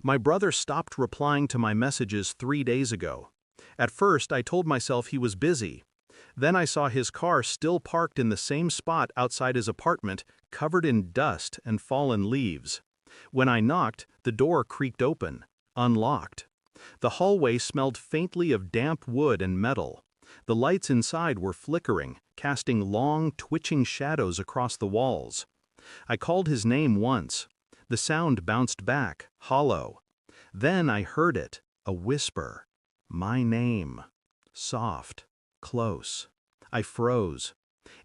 My brother stopped replying to my messages 3 days ago. At first, I told myself he was busy. Then I saw his car still parked in the same spot outside his apartment, covered in dust and fallen leaves. When I knocked, the door creaked open, unlocked. The hallway smelled faintly of damp wood and metal. The lights inside were flickering, casting long, twitching shadows across the walls. I called his name once. The sound bounced back, hollow. Then I heard it, a whisper. My name. Soft, close. I froze.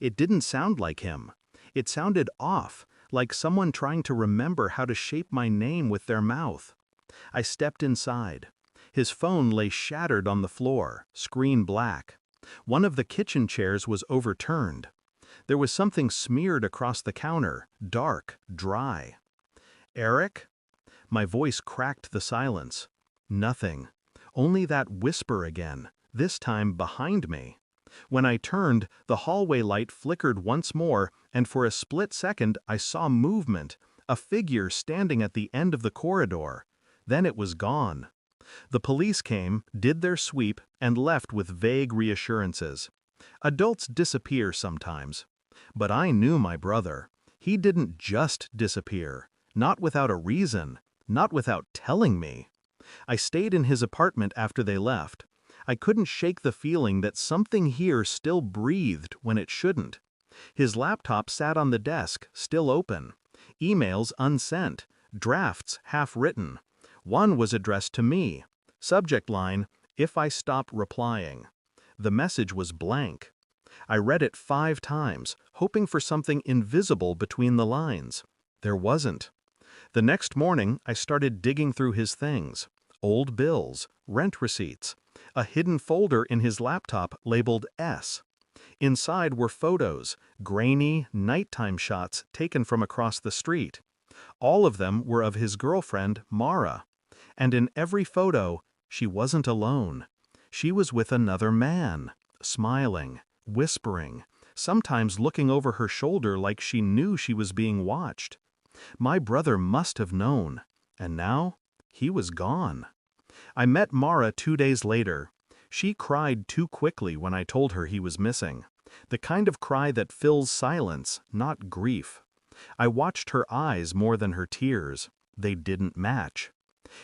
It didn't sound like him. It sounded off, like someone trying to remember how to shape my name with their mouth. I stepped inside. His phone lay shattered on the floor, screen black. One of the kitchen chairs was overturned. There was something smeared across the counter, dark, dry. Eric? My voice cracked the silence. Nothing. Only that whisper again, this time behind me. When I turned, the hallway light flickered once more, and for a split second I saw movement, a figure standing at the end of the corridor. Then it was gone. The police came, did their sweep, and left with vague reassurances. Adults disappear sometimes. But I knew my brother. He didn't just disappear. Not without a reason. Not without telling me. I stayed in his apartment after they left. I couldn't shake the feeling that something here still breathed when it shouldn't. His laptop sat on the desk, still open. Emails unsent. Drafts half-written. One was addressed to me. Subject line, "If I stop replying." The message was blank. I read it 5 times, hoping for something invisible between the lines. There wasn't. The next morning, I started digging through his things. Old bills, rent receipts, a hidden folder in his laptop labeled S. Inside were photos, grainy, nighttime shots taken from across the street. All of them were of his girlfriend, Mara. And in every photo, she wasn't alone. She was with another man, smiling, whispering, sometimes looking over her shoulder like she knew she was being watched. My brother must have known, and now he was gone. I met Mara 2 days later. She cried too quickly when I told her he was missing. The kind of cry that fills silence, not grief. I watched her eyes more than her tears. They didn't match.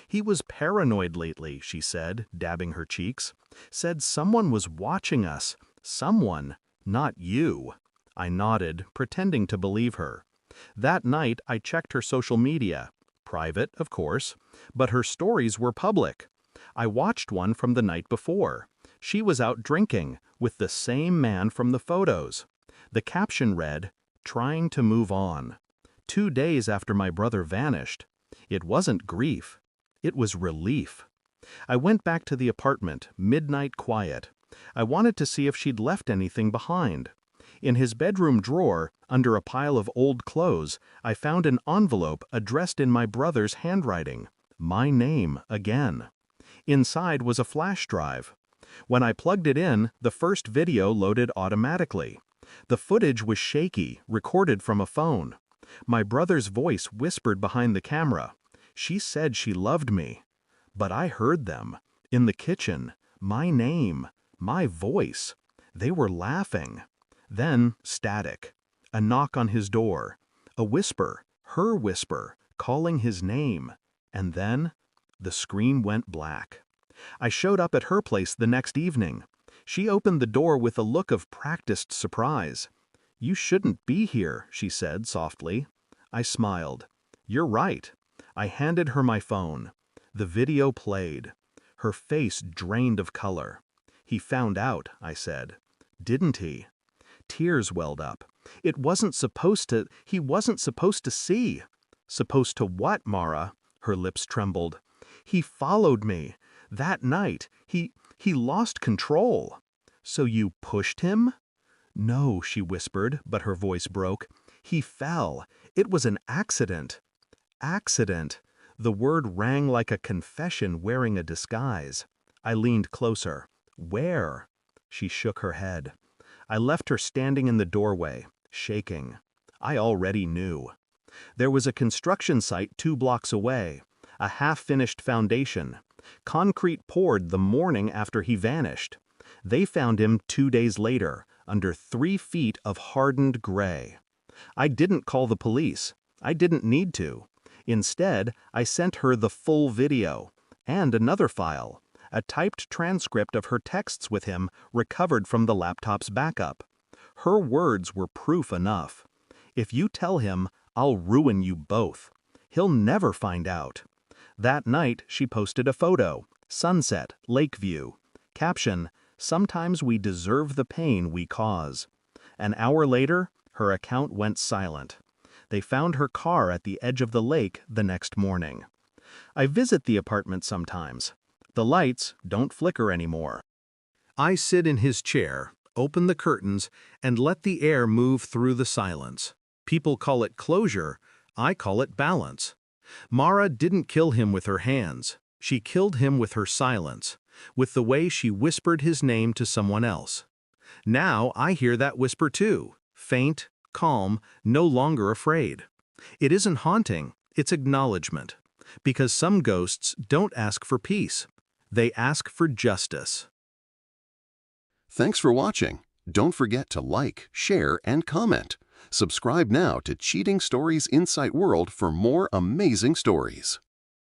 He was paranoid lately, she said, dabbing her cheeks. Said someone was watching us. Someone, not you. I nodded, pretending to believe her. That night, I checked her social media. Private, of course, but her stories were public. I watched one from the night before. She was out drinking, with the same man from the photos. The caption read, "Trying to move on." 2 days after my brother vanished. It wasn't grief. It was relief. I went back to the apartment, midnight quiet. I wanted to see if she'd left anything behind. In his bedroom drawer, under a pile of old clothes, I found an envelope addressed in my brother's handwriting. My name again. Inside was a flash drive. When I plugged it in, the first video loaded automatically. The footage was shaky, recorded from a phone. My brother's voice whispered behind the camera. She said she loved me. But I heard them. In the kitchen. My name. My voice. They were laughing. Then, static. A knock on his door. A whisper, her whisper, calling his name. And then, the screen went black. I showed up at her place the next evening. She opened the door with a look of practiced surprise. "You shouldn't be here," she said softly. I smiled. "You're right." I handed her my phone. The video played. Her face drained of color. "He found out," I said. "Didn't he?" Tears welled up. He wasn't supposed to see. Supposed to what, Mara? Her lips trembled. "He followed me. That night, he lost control." "So you pushed him?" "No," she whispered, but her voice broke. "He fell. It was an accident." Accident. The word rang like a confession wearing a disguise. I leaned closer. "Where?" She shook her head. I left her standing in the doorway, shaking. I already knew. There was a construction site 2 blocks away. a half-finished foundation. Concrete poured the morning after he vanished. They found him 2 days later, under 3 feet of hardened gray. I didn't call the police. I didn't need to. Instead, I sent her the full video and another file, a typed transcript of her texts with him recovered from the laptop's backup. Her words were proof enough. If you tell him, I'll ruin you both, he'll never find out. That night, she posted a photo, sunset, lake view. Caption, sometimes we deserve the pain we cause. An hour later, her account went silent. They found her car at the edge of the lake the next morning. I visit the apartment sometimes. The lights don't flicker anymore. I sit in his chair, open the curtains, and let the air move through the silence. People call it closure. I call it balance. Mara didn't kill him with her hands. She killed him with her silence, with the way she whispered his name to someone else. Now I hear that whisper too, faint, calm, no longer afraid. It isn't haunting, it's acknowledgement. Because some ghosts don't ask for peace. They ask for justice. Thanks for watching. Don't forget to like, share, and comment. Subscribe now to Cheating Stories Insight World for more amazing stories.